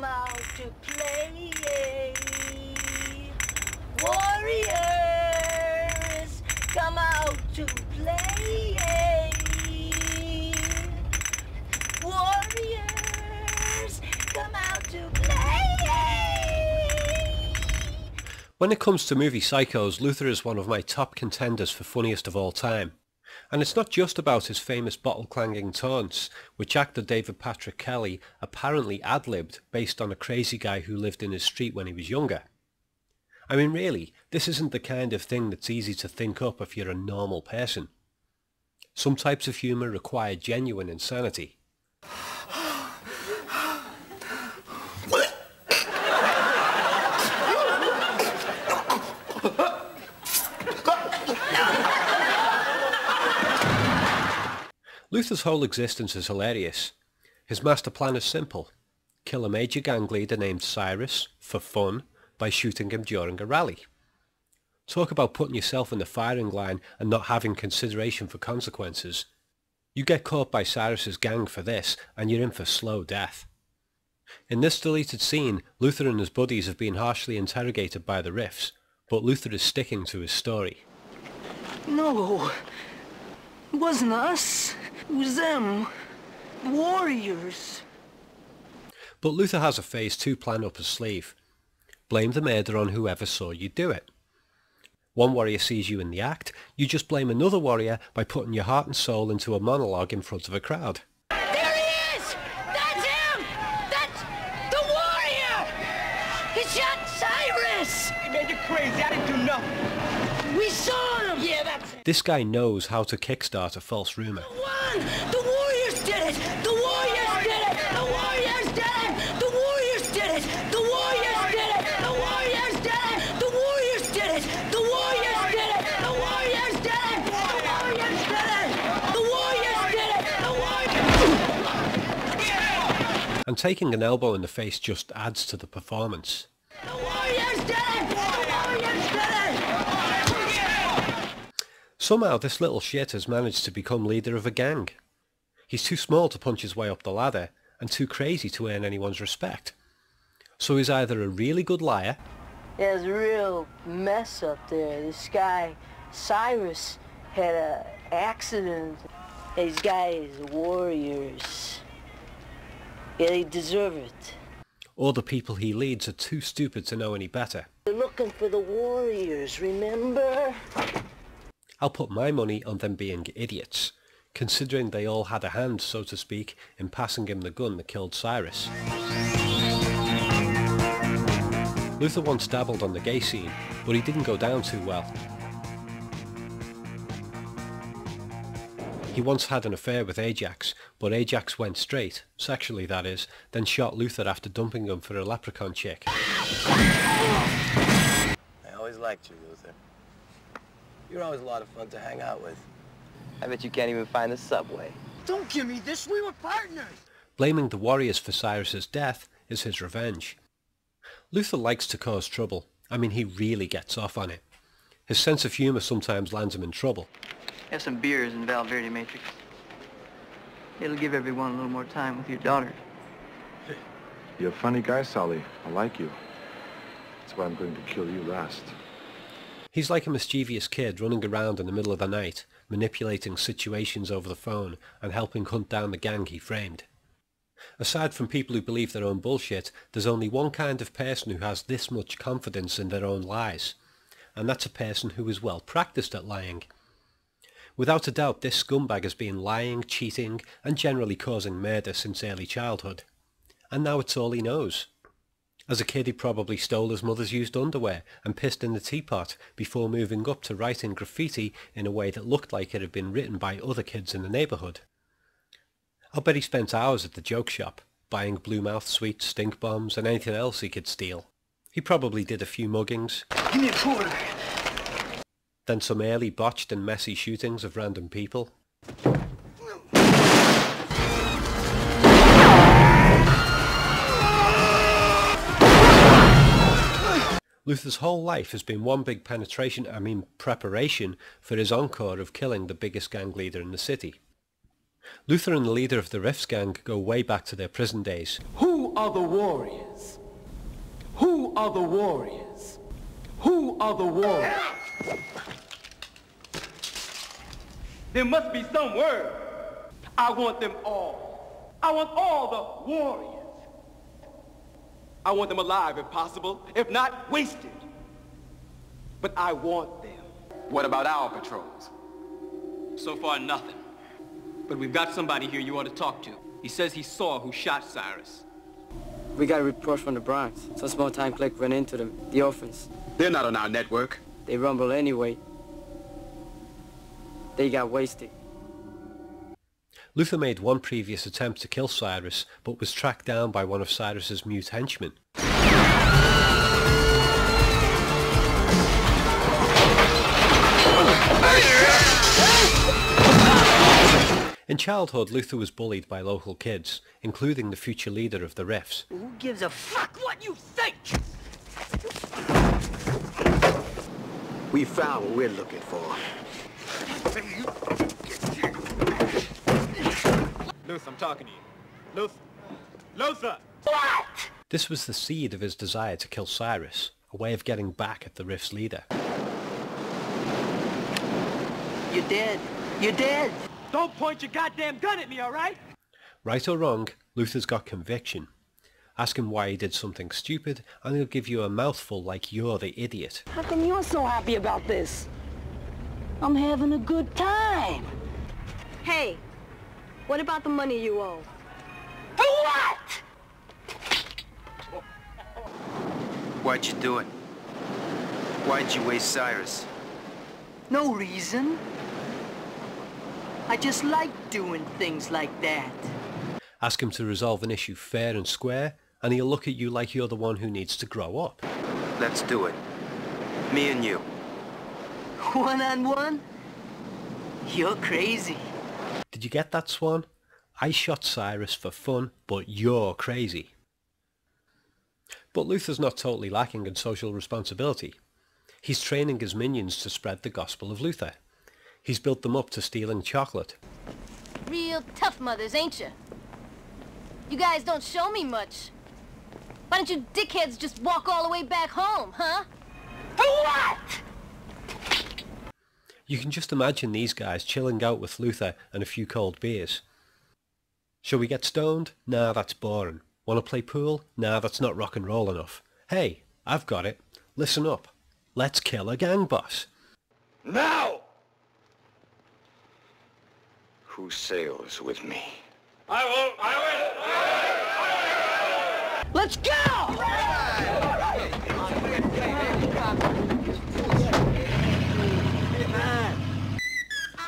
come out to play. Warriors, come out to play. Warriors, come out to play. When it comes to movie psychos, Luther is one of my top contenders for funniest of all time. And it's not just about his famous bottle-clanging taunts, which actor David Patrick Kelly apparently ad-libbed based on a crazy guy who lived in his street when he was younger. I mean really, this isn't the kind of thing that's easy to think up if you're a normal person. Some types of humour require genuine insanity. Luther's whole existence is hilarious. His master plan is simple. Kill a major gang leader named Cyrus, for fun, by shooting him during a rally. Talk about putting yourself in the firing line and not having consideration for consequences. You get caught by Cyrus's gang for this, and you're in for slow death. In this deleted scene, Luther and his buddies have been harshly interrogated by the Riffs, but Luther is sticking to his story. No, it wasn't us. It was them. The Warriors. But Luther has a phase 2 plan up his sleeve. Blame the murder on whoever saw you do it. One warrior sees you in the act, you just blame another warrior by putting your heart and soul into a monologue in front of a crowd. There he is! That's him! That's the warrior! He shot Cyrus! Man, you're crazy. I didn't do nothing. We saw him! Yeah, that's it. This guy knows how to kickstart a false rumour. The Warriors did it! The Warriors did it! The Warriors did it! The Warriors did it! The Warriors did it! The Warriors did it! The Warriors did it! The Warriors did it! The Warriors did it! The Warriors did it! The Warriors did it! The Warriors. And taking an elbow in the face just adds to the performance. The Warriors did it! The Warriors did it! Somehow this little shit has managed to become leader of a gang. He's too small to punch his way up the ladder, and too crazy to earn anyone's respect. So he's either a really good liar... There's a real mess up there. This guy, Cyrus, had an accident. These guys are warriors. Yeah, they deserve it. or the people he leads are too stupid to know any better. They're looking for the warriors, remember? I'll put my money on them being idiots, considering they all had a hand, so to speak, in passing him the gun that killed Cyrus. Luther once dabbled on the gay scene, but he didn't go down too well. He once had an affair with Ajax, but Ajax went straight, sexually that is, then shot Luther after dumping him for a leprechaun chick. I always liked you, Luther. You're always a lot of fun to hang out with. I bet you can't even find the subway. Don't give me this, we were partners! Blaming the warriors for Cyrus's death is his revenge. Luther likes to cause trouble. I mean, he really gets off on it. His sense of humour sometimes lands him in trouble. Have some beers in Valverde Matrix. It'll give everyone a little more time with your daughter. You're a funny guy, Sally. I like you. That's why I'm going to kill you last. He's like a mischievous kid running around in the middle of the night, manipulating situations over the phone and helping hunt down the gang he framed. Aside from people who believe their own bullshit, there's only one kind of person who has this much confidence in their own lies, and that's a person who is well practiced at lying. Without a doubt, this scumbag has been lying, cheating, and generally causing murder since early childhood. And now it's all he knows. As a kid, he probably stole his mother's used underwear and pissed in the teapot before moving up to writing graffiti in a way that looked like it had been written by other kids in the neighbourhood. I'll bet he spent hours at the joke shop, buying Bluemouth sweets, stink bombs, and anything else he could steal. He probably did a few muggings. Give me a quarter. Then some early botched and messy shootings of random people. Luther's whole life has been one big preparation for his encore of killing the biggest gang leader in the city. Luther and the leader of the Riffs gang go way back to their prison days. Who are the warriors? Who are the warriors? Who are the warriors? There must be some word. I want them all. I want all the warriors. I want them alive if possible, if not wasted. But I want them. What about our patrols? So far, nothing. But we've got somebody here you ought to talk to. He says he saw who shot Cyrus. We got a report from the Bronx. Some small-time clique ran into them, the orphans. They're not on our network. They rumbled anyway. They got wasted. Luther made one previous attempt to kill Cyrus, but was tracked down by one of Cyrus's mute henchmen. In childhood, Luther was bullied by local kids, including the future leader of the Riffs. Who gives a fuck what you think? We found what we're looking for. Luther, I'm talking to you. Luther! Luther! What? This was the seed of his desire to kill Cyrus, a way of getting back at the Riffs leader. You're dead. You're dead. Don't point your goddamn gun at me, all right? Right or wrong, Luther's got conviction. Ask him why he did something stupid, and he'll give you a mouthful like you're the idiot. How come you're so happy about this? I'm having a good time. Hey, what about the money you owe? For what? Why'd you do it? Why'd you waste Cyrus? No reason. I just like doing things like that. Ask him to resolve an issue fair and square, and he'll look at you like you're the one who needs to grow up. Let's do it. Me and you. One-on-one? You're crazy. Did you get that, Swan? I shot Cyrus for fun, but you're crazy. But Luther's not totally lacking in social responsibility. He's training his minions to spread the gospel of Luther. He's built them up to stealing chocolate. Real tough mothers, ain't you? You guys don't show me much. Why don't you dickheads just walk all the way back home, huh? For what? You can just imagine these guys chilling out with Luther and a few cold beers. Shall we get stoned? Nah, that's boring. Want to play pool? Nah, that's not rock and roll enough. Hey, I've got it. Listen up. Let's kill a gang boss. Now! Who sails with me? I won't. Let's go!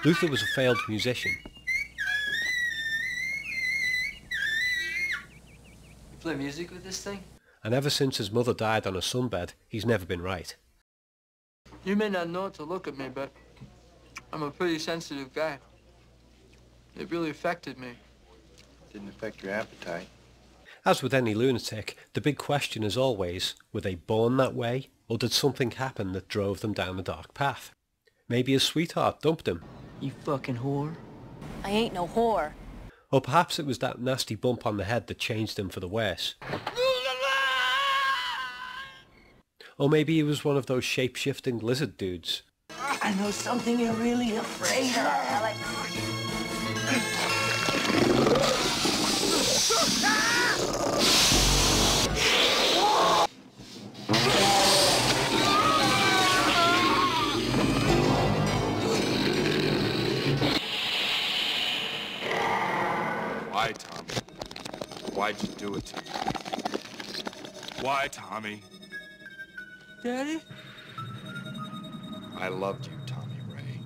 Luther was a failed musician. You play music with this thing? And ever since his mother died on a sunbed, he's never been right. You may not know it to look at me, but I'm a pretty sensitive guy. It really affected me. Didn't affect your appetite. As with any lunatic, the big question is always, were they born that way, or did something happen that drove them down a dark path? Maybe his sweetheart dumped him. You fucking whore. I ain't no whore. Or perhaps it was that nasty bump on the head that changed him for the worse. Or maybe he was one of those shape-shifting lizard dudes. I know something you're really afraid of. Why, Tommy? Why'd you do it to me? Why, Tommy? Daddy? I loved you, Tommy Ray.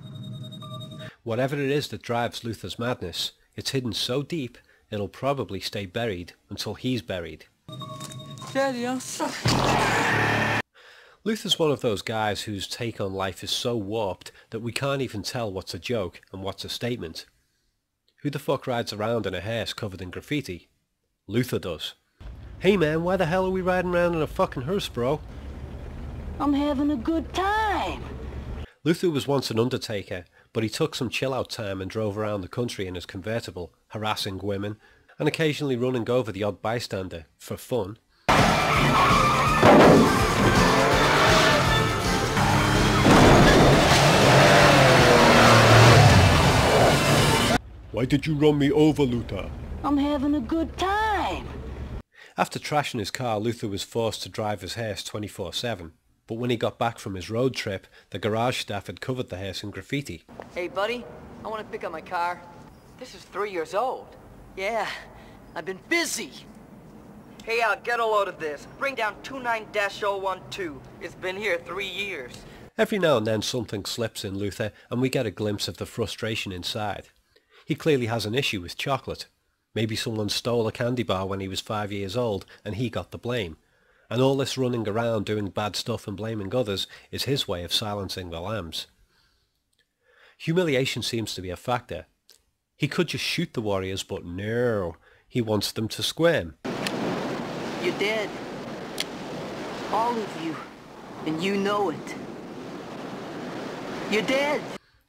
Whatever it is that drives Luther's madness, it's hidden so deep, it'll probably stay buried until he's buried. Daddy, I'm sorry. Luther's one of those guys whose take on life is so warped that we can't even tell what's a joke and what's a statement. Who the fuck rides around in a hearse covered in graffiti? Luther does. Hey man, why the hell are we riding around in a fucking hearse, bro? I'm having a good time. Luther was once an undertaker, but he took some chill-out time and drove around the country in his convertible, harassing women, and occasionally running over the odd bystander for fun. Why did you run me over, Luther? I'm having a good time. After trashing his car, Luther was forced to drive his hearse 24/7. But when he got back from his road trip, the garage staff had covered the hearse in graffiti. Hey, buddy, I want to pick up my car. This is 3 years old. Yeah, I've been busy. Hey, get a load of this. Bring down 29-012. It's been here 3 years. Every now and then something slips in Luther, and we get a glimpse of the frustration inside. He clearly has an issue with chocolate. Maybe someone stole a candy bar when he was 5 years old, and he got the blame. And all this running around doing bad stuff and blaming others is his way of silencing the lambs. Humiliation seems to be a factor. He could just shoot the warriors, but no, he wants them to squirm. You're dead. All of you. And you know it. You're dead.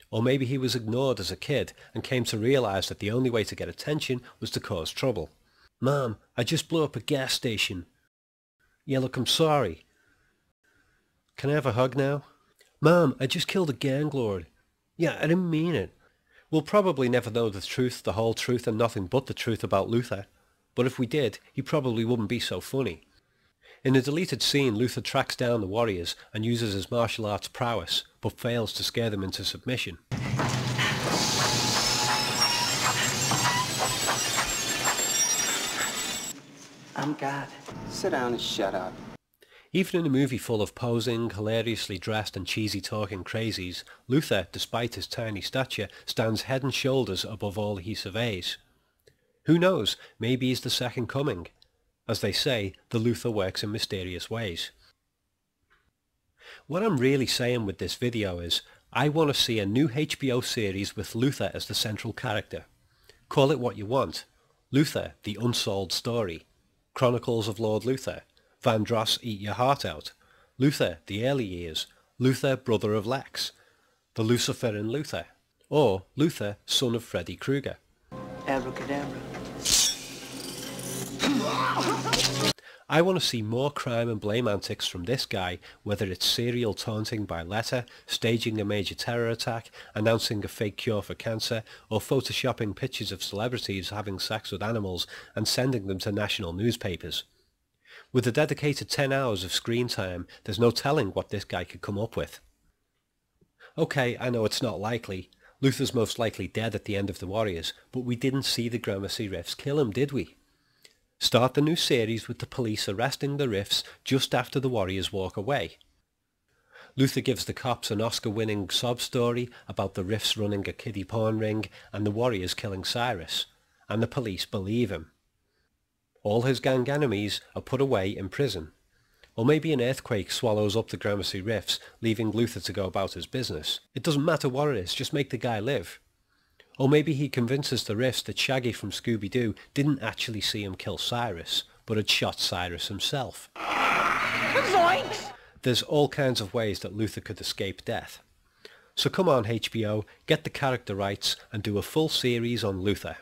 Or maybe he was ignored as a kid and came to realise that the only way to get attention was to cause trouble. Mom, I just blew up a gas station. Yeah, look, I'm sorry. Can I have a hug now? Mom, I just killed a gang lord. Yeah, I didn't mean it. We'll probably never know the truth, the whole truth, and nothing but the truth about Luther. But if we did, he probably wouldn't be so funny. In a deleted scene, Luther tracks down the warriors and uses his martial arts prowess, but fails to scare them into submission. I'm God. Sit down and shut up. Even in a movie full of posing, hilariously dressed and cheesy talking crazies, Luther, despite his tiny stature, stands head and shoulders above all he surveys. Who knows, maybe he's the second coming. As they say, the Luther works in mysterious ways. What I'm really saying with this video is, I want to see a new HBO series with Luther as the central character. Call it what you want. Luther, the Unsolved Story. Chronicles of Lord Luther. Van Dross, Eat Your Heart Out. Luther, The Early Years. Luther, Brother of Lex. The Luciferin Luther. Or Luther, Son of Freddy Krueger. Abracadabra. I want to see more crime and blame antics from this guy, whether it's serial taunting by letter, staging a major terror attack, announcing a fake cure for cancer, or photoshopping pictures of celebrities having sex with animals and sending them to national newspapers. With a dedicated 10 hours of screen time, there's no telling what this guy could come up with. Okay, I know it's not likely. Luther's most likely dead at the end of The Warriors, but we didn't see the Gramercy Riffs kill him, did we? Start the new series with the police arresting the Riffs just after the Warriors walk away. Luther gives the cops an Oscar-winning sob story about the Riffs running a kiddie porn ring and the Warriors killing Cyrus, and the police believe him. All his gang enemies are put away in prison. Or maybe an earthquake swallows up the Gramercy Riffs, leaving Luther to go about his business. It doesn't matter what it is, just make the guy live. Or maybe he convinces the Riffs that Shaggy from Scooby-Doo didn't actually see him kill Cyrus, but had shot Cyrus himself. Zoinks! There's all kinds of ways that Luther could escape death. So come on HBO, get the character rights and do a full series on Luther.